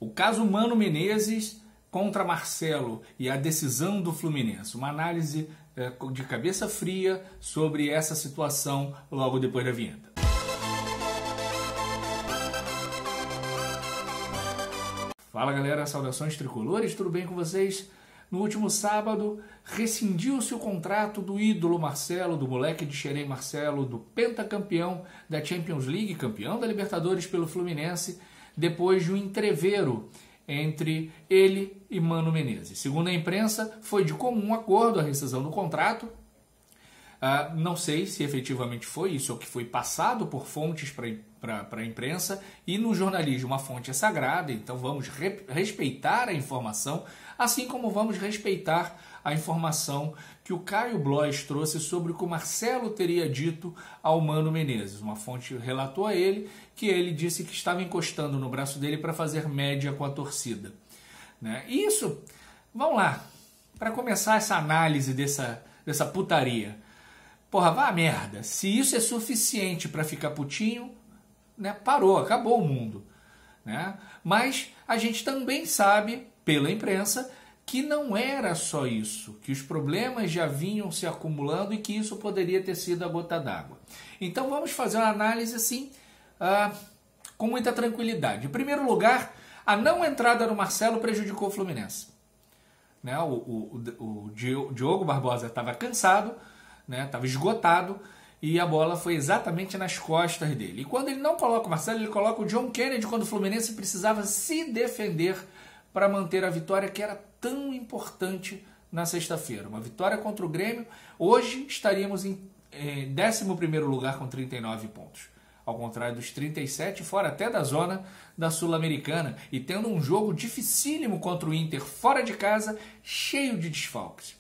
O caso Mano Menezes contra Marcelo e a decisão do Fluminense. Uma análise de cabeça fria sobre essa situação logo depois da vinheta. Fala galera, saudações tricolores, tudo bem com vocês? No último sábado, rescindiu-se o contrato do ídolo Marcelo, do moleque de Xerém Marcelo, do pentacampeão da Champions League, campeão da Libertadores pelo Fluminense, depois de um entrevero entre ele e Mano Menezes. Segundo a imprensa, foi de comum acordo a rescisão do contrato. Não sei se efetivamente foi isso, ou que foi passado por fontes para a imprensa, e no jornalismo a fonte é sagrada, então vamos respeitar a informação, assim como vamos respeitar a informação que o Caio Blois trouxe sobre o que o Marcelo teria dito ao Mano Menezes. Uma fonte relatou a ele que ele disse que estava encostando no braço dele para fazer média com a torcida. Né? E isso, vamos lá, para começar essa análise dessa putaria. Porra, vá a merda. Se isso é suficiente para ficar putinho, né, parou, acabou o mundo. Né? Mas a gente também sabe, pela imprensa, que não era só isso, que os problemas já vinham se acumulando e que isso poderia ter sido a gota d'água. Então vamos fazer uma análise assim, com muita tranquilidade. Em primeiro lugar, a não entrada do Marcelo prejudicou o Fluminense. Né? O Diogo Barbosa estava cansado, estava esgotado, e a bola foi exatamente nas costas dele. E quando ele não coloca o Marcelo, ele coloca o John Kennedy, quando o Fluminense precisava se defender para manter a vitória que era tão importante na sexta-feira. Uma vitória contra o Grêmio. Hoje estaríamos em 11º lugar com 39 pontos. Ao contrário dos 37, fora até da zona da Sul-Americana. E tendo um jogo dificílimo contra o Inter fora de casa, cheio de desfalques.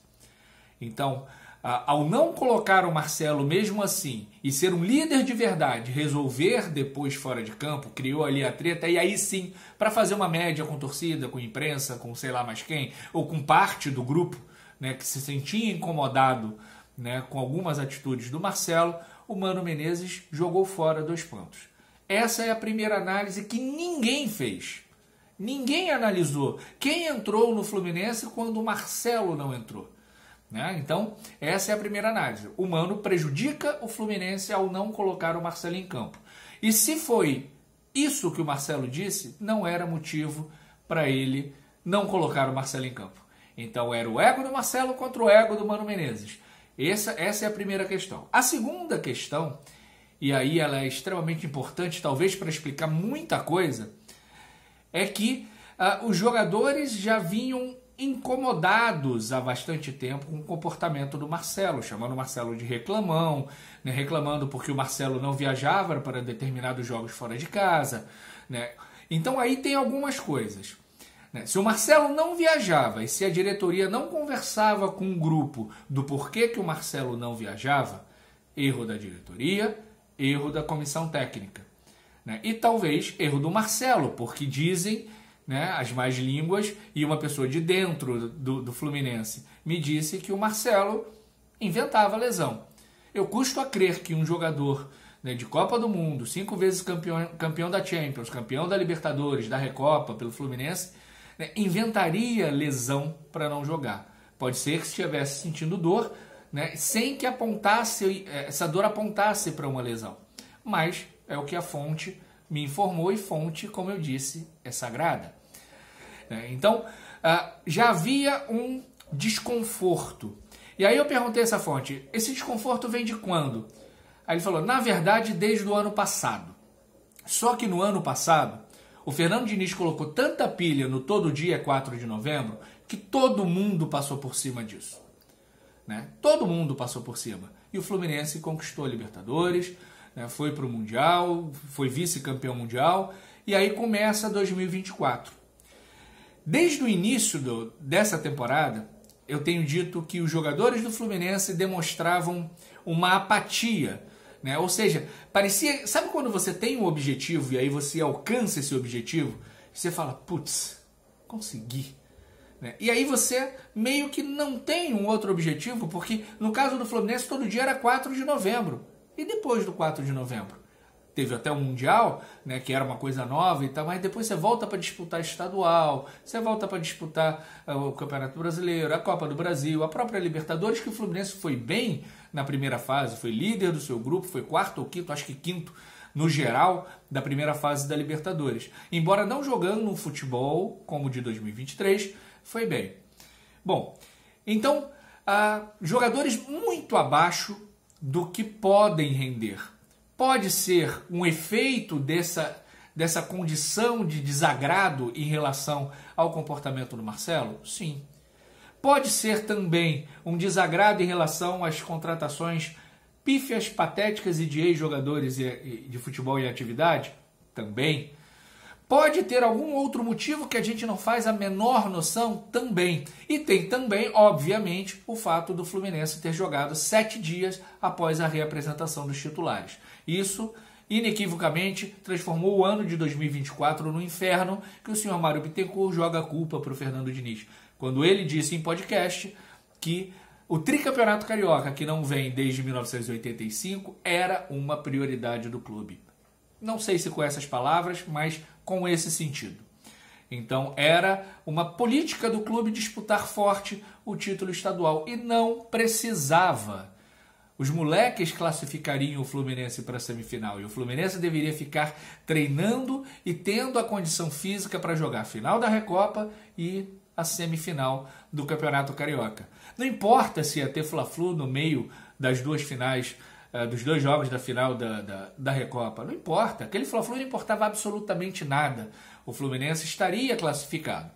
Então, ao não colocar o Marcelo mesmo assim e ser um líder de verdade, resolver depois fora de campo, criou ali a treta, e aí sim, para fazer uma média com torcida, com imprensa, com sei lá mais quem, ou com parte do grupo, né, que se sentia incomodado, né, com algumas atitudes do Marcelo, o Mano Menezes jogou fora 2 pontos. Essa é a primeira análise que ninguém fez. Ninguém analisou quem entrou no Fluminense quando o Marcelo não entrou. Então, essa é a primeira análise. O Mano prejudica o Fluminense ao não colocar o Marcelo em campo. E se foi isso que o Marcelo disse, não era motivo para ele não colocar o Marcelo em campo. Então, era o ego do Marcelo contra o ego do Mano Menezes. Essa é a primeira questão. A segunda questão, e aí ela é extremamente importante, talvez para explicar muita coisa, é que os jogadores já vinham incomodados há bastante tempo com o comportamento do Marcelo, chamando o Marcelo de reclamão, né, reclamando porque o Marcelo não viajava para determinados jogos fora de casa. Né? Então aí tem algumas coisas. Né? Se o Marcelo não viajava e se a diretoria não conversava com o grupo do porquê que o Marcelo não viajava, erro da diretoria, erro da comissão técnica. Né? E talvez erro do Marcelo, porque dizem, né, as más línguas, e uma pessoa de dentro do Fluminense me disse que o Marcelo inventava lesão. Eu custo a crer que um jogador, né, de Copa do Mundo, 5 vezes campeão da Champions, campeão da Libertadores, da Recopa pelo Fluminense, né, inventaria lesão para não jogar. Pode ser que estivesse sentindo dor, né, sem que essa dor apontasse para uma lesão. Mas é o que a fonte me informou, e fonte, como eu disse, é sagrada. Então, já havia um desconforto. E aí eu perguntei a essa fonte, esse desconforto vem de quando? Aí ele falou, na verdade, desde o ano passado. Só que no ano passado, o Fernando Diniz colocou tanta pilha no todo dia 4 de novembro, que todo mundo passou por cima disso. Né? Todo mundo passou por cima. E o Fluminense conquistou a Libertadores, né? Foi para o Mundial, foi vice-campeão mundial, e aí começa 2024. Desde o início dessa temporada, eu tenho dito que os jogadores do Fluminense demonstravam uma apatia, né? Ou seja, parecia... Sabe quando você tem um objetivo e aí você alcança esse objetivo? Você fala, putz, consegui. Né? E aí você meio que não tem um outro objetivo, porque no caso do Fluminense todo dia era 4 de novembro. E depois do 4 de novembro? teve até um Mundial, né, que era uma coisa nova e tal, mas depois você volta para disputar estadual, você volta para disputar o Campeonato Brasileiro, a Copa do Brasil, a própria Libertadores, que o Fluminense foi bem na primeira fase, foi líder do seu grupo, foi quarto ou quinto, acho que quinto no geral da primeira fase da Libertadores. Embora não jogando no futebol como o de 2023, foi bem. Bom, então, jogadores muito abaixo do que podem render. Pode ser um efeito dessa condição de desagrado em relação ao comportamento do Marcelo? Sim. Pode ser também um desagrado em relação às contratações pífias, patéticas e de ex-jogadores de futebol em atividade? Também. Pode ter algum outro motivo que a gente não faz a menor noção? Também. E tem também, obviamente, o fato do Fluminense ter jogado 7 dias após a reapresentação dos titulares. Isso, inequivocamente, transformou o ano de 2024 no inferno que o senhor Mário Bittencourt joga a culpa para o Fernando Diniz. Quando ele disse em podcast que o tricampeonato carioca, que não vem desde 1985, era uma prioridade do clube. Não sei se com essas palavras, mas com esse sentido. Então era uma política do clube disputar forte o título estadual e não precisava. Os moleques classificariam o Fluminense para a semifinal e o Fluminense deveria ficar treinando e tendo a condição física para jogar a final da Recopa e a semifinal do Campeonato Carioca. Não importa se ia ter Fla-Flu no meio das duas finais, dos dois jogos da final da Recopa. Não importa. Aquele Fla-Flu não importava absolutamente nada. O Fluminense estaria classificado.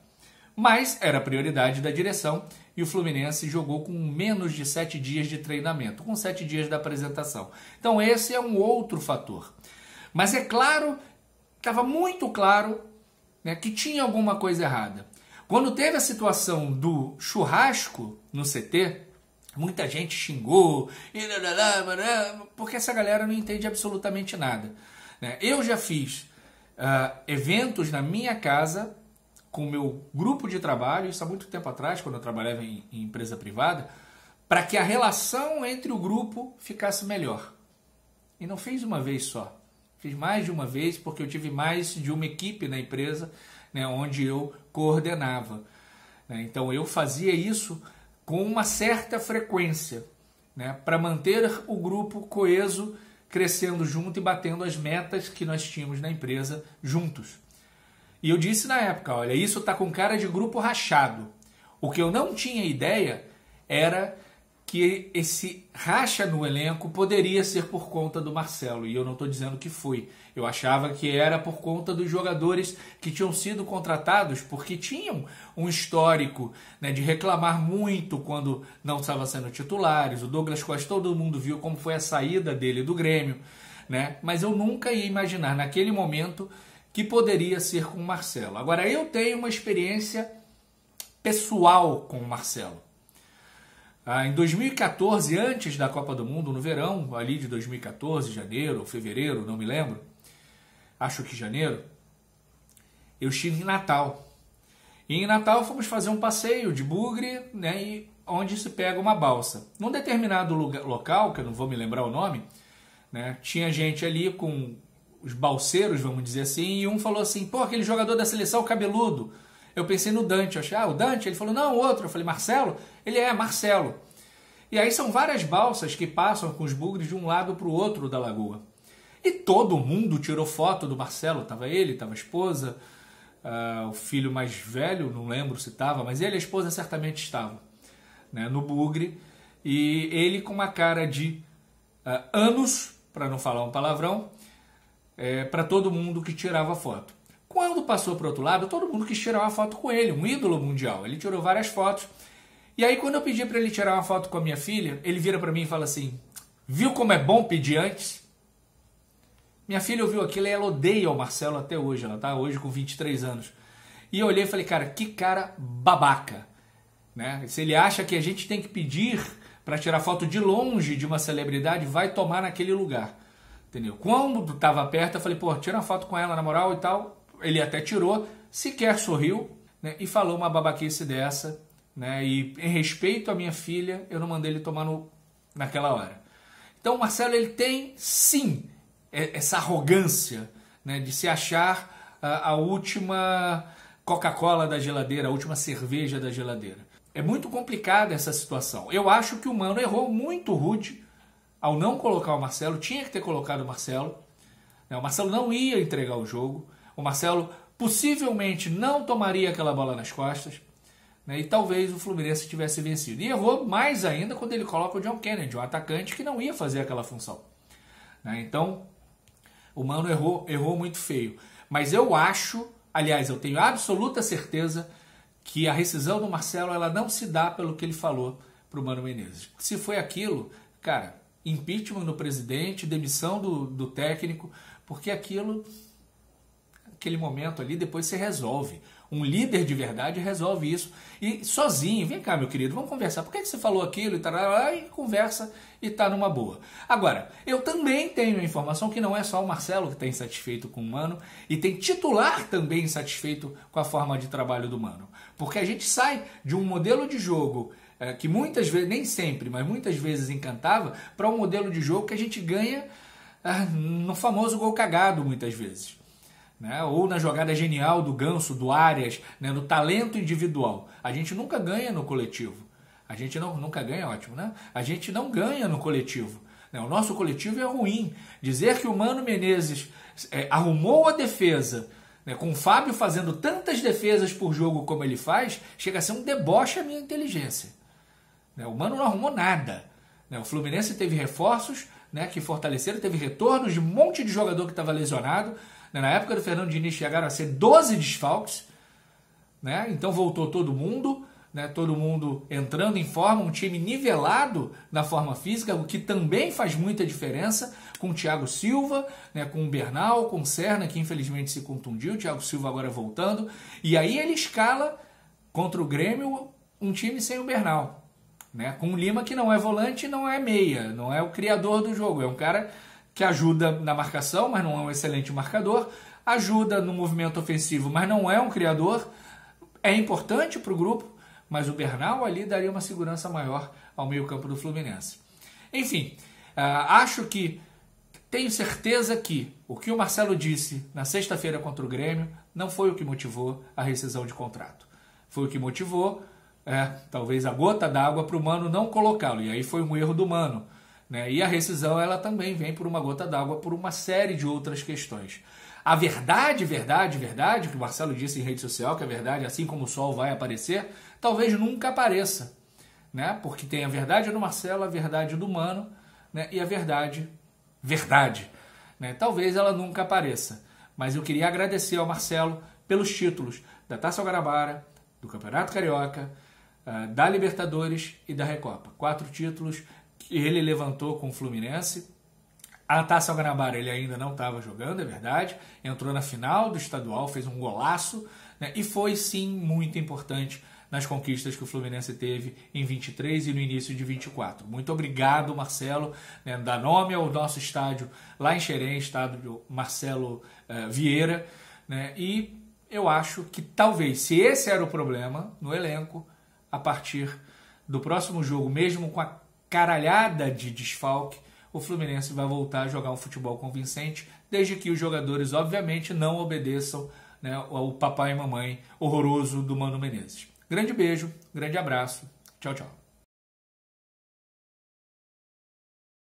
Mas era prioridade da direção e o Fluminense jogou com menos de 7 dias de treinamento, com 7 dias da apresentação. Então esse é um outro fator. Mas é claro, estava muito claro, né, que tinha alguma coisa errada. Quando teve a situação do churrasco no CT, muita gente xingou, porque essa galera não entende absolutamente nada. Eu já fiz eventos na minha casa com o meu grupo de trabalho, isso há muito tempo atrás, quando eu trabalhava em empresa privada, para que a relação entre o grupo ficasse melhor. E não fiz uma vez só. Fiz mais de uma vez, porque eu tive mais de uma equipe na empresa, né, onde eu coordenava. Então eu fazia isso com uma certa frequência, né, para manter o grupo coeso, crescendo junto e batendo as metas que nós tínhamos na empresa juntos. E eu disse na época, olha, isso está com cara de grupo rachado. O que eu não tinha ideia era que esse racha no elenco poderia ser por conta do Marcelo. E eu não estou dizendo que foi. Eu achava que era por conta dos jogadores que tinham sido contratados, porque tinham um histórico, né, de reclamar muito quando não estavam sendo titulares. O Douglas Costa, todo mundo viu como foi a saída dele do Grêmio, né? Mas eu nunca ia imaginar naquele momento que poderia ser com o Marcelo. Agora, eu tenho uma experiência pessoal com o Marcelo. Em 2014, antes da Copa do Mundo, no verão ali de 2014, janeiro ou fevereiro, não me lembro, acho que janeiro, eu estive em Natal. E em Natal fomos fazer um passeio de bugre, né, onde se pega uma balsa. Num determinado local, que eu não vou me lembrar o nome, né, tinha gente ali com os balseiros, vamos dizer assim, e um falou assim, pô, aquele jogador da seleção cabeludo. Eu pensei no Dante, eu achei, o Dante? Ele falou, não, outro. Eu falei, Marcelo? Ele é, Marcelo. E aí são várias balsas que passam com os bugres de um lado para o outro da lagoa. E todo mundo tirou foto do Marcelo, estava ele, estava a esposa, o filho mais velho, não lembro se estava, mas ele e a esposa certamente estavam, né, no bugre, e ele com uma cara de anos, para não falar um palavrão, para todo mundo que tirava foto. Quando passou para o outro lado, todo mundo quis tirar uma foto com ele, um ídolo mundial. Ele tirou várias fotos. E aí, quando eu pedi para ele tirar uma foto com a minha filha, ele vira para mim e fala assim, viu como é bom pedir antes? Minha filha ouviu aquilo e ela odeia o Marcelo até hoje. Ela está hoje com 23 anos. E eu olhei e falei, cara, que cara babaca. Né? Se ele acha que a gente tem que pedir para tirar foto de longe de uma celebridade, vai tomar naquele lugar. Entendeu? Quando estava perto, eu falei, pô, tira uma foto com ela na moral e tal. Ele até tirou, sequer sorriu, né, e falou uma babaquice dessa, né, e em respeito à minha filha, eu não mandei ele tomar naquela hora. Então o Marcelo, ele tem, sim, essa arrogância, né, de se achar a última Coca-Cola da geladeira, a última cerveja da geladeira. É muito complicada essa situação. Eu acho que o Mano errou muito rude ao não colocar o Marcelo, tinha que ter colocado o Marcelo. O Marcelo não ia entregar o jogo, o Marcelo possivelmente não tomaria aquela bola nas costas, né, e talvez o Fluminense tivesse vencido. E errou mais ainda quando ele coloca o John Kennedy, um atacante que não ia fazer aquela função. Né, então, o Mano errou muito feio. Mas eu acho, aliás, eu tenho absoluta certeza que a rescisão do Marcelo ela não se dá pelo que ele falou para o Mano Menezes. Se foi aquilo, cara, impeachment do presidente, demissão do técnico, porque aquele momento ali depois se resolve. Um líder de verdade resolve isso. E sozinho, vem cá, meu querido, vamos conversar. Por que você falou aquilo? E conversa e tá numa boa. Agora, eu também tenho a informação que não é só o Marcelo que está insatisfeito com o Mano, e tem titular também insatisfeito com a forma de trabalho do Mano. Porque a gente sai de um modelo de jogo que muitas vezes, nem sempre, mas muitas vezes encantava, para um modelo de jogo que a gente ganha no famoso gol cagado, muitas vezes. Né? Ou na jogada genial do Ganso, do Arias, né? No talento individual. A gente nunca ganha no coletivo. A gente nunca ganha, ótimo, né? A gente não ganha no coletivo. Né? O nosso coletivo é ruim. Dizer que o Mano Menezes arrumou a defesa, né, com o Fábio fazendo tantas defesas por jogo como ele faz, chega a ser um deboche à minha inteligência. Né? O Mano não arrumou nada. Né? O Fluminense teve reforços, né, que fortaleceram, teve retornos de um monte de jogador que estava lesionado. Na época do Fernando Diniz chegaram a ser 12 desfalques, né? Então voltou todo mundo, né? Todo mundo entrando em forma, um time nivelado na forma física, o que também faz muita diferença, com o Thiago Silva, né? Com o Bernal, com o Serna, que infelizmente se contundiu, o Thiago Silva agora voltando, e aí ele escala contra o Grêmio um time sem o Bernal, né? Com o Lima, que não é volante, não é meia, não é o criador do jogo, é um cara que ajuda na marcação, mas não é um excelente marcador, ajuda no movimento ofensivo, mas não é um criador, é importante para o grupo, mas o Bernal ali daria uma segurança maior ao meio-campo do Fluminense. Enfim, acho que, tenho certeza que o que o Marcelo disse na sexta-feira contra o Grêmio não foi o que motivou a rescisão de contrato. Foi o que motivou, talvez, a gota d'água para o Mano não colocá-lo, e aí foi um erro do Mano. Né? E a rescisão ela também vem por uma gota d'água, por uma série de outras questões. A verdade, que o Marcelo disse em rede social, que a verdade, assim como o sol vai aparecer, talvez nunca apareça. Né? Porque tem a verdade do Marcelo, a verdade do Mano, né? E a verdade. Né? Talvez ela nunca apareça. Mas eu queria agradecer ao Marcelo pelos títulos da Taça Guanabara, do Campeonato Carioca, da Libertadores e da Recopa. 4 títulos que ele levantou com o Fluminense. A Taça Guanabara ele ainda não estava jogando, é verdade. Entrou na final do estadual, fez um golaço, né? E foi sim muito importante nas conquistas que o Fluminense teve em 23 e no início de 24. Muito obrigado, Marcelo, né? Dá nome ao nosso estádio lá em Xerém, estádio Marcelo Vieira, né? E eu acho que talvez, se esse era o problema no elenco, a partir do próximo jogo, mesmo com a caralhada de desfalque, o Fluminense vai voltar a jogar um futebol convincente, desde que os jogadores, obviamente, não obedeçam, né, ao papai e mamãe horroroso do Mano Menezes. Grande beijo, grande abraço, tchau, tchau.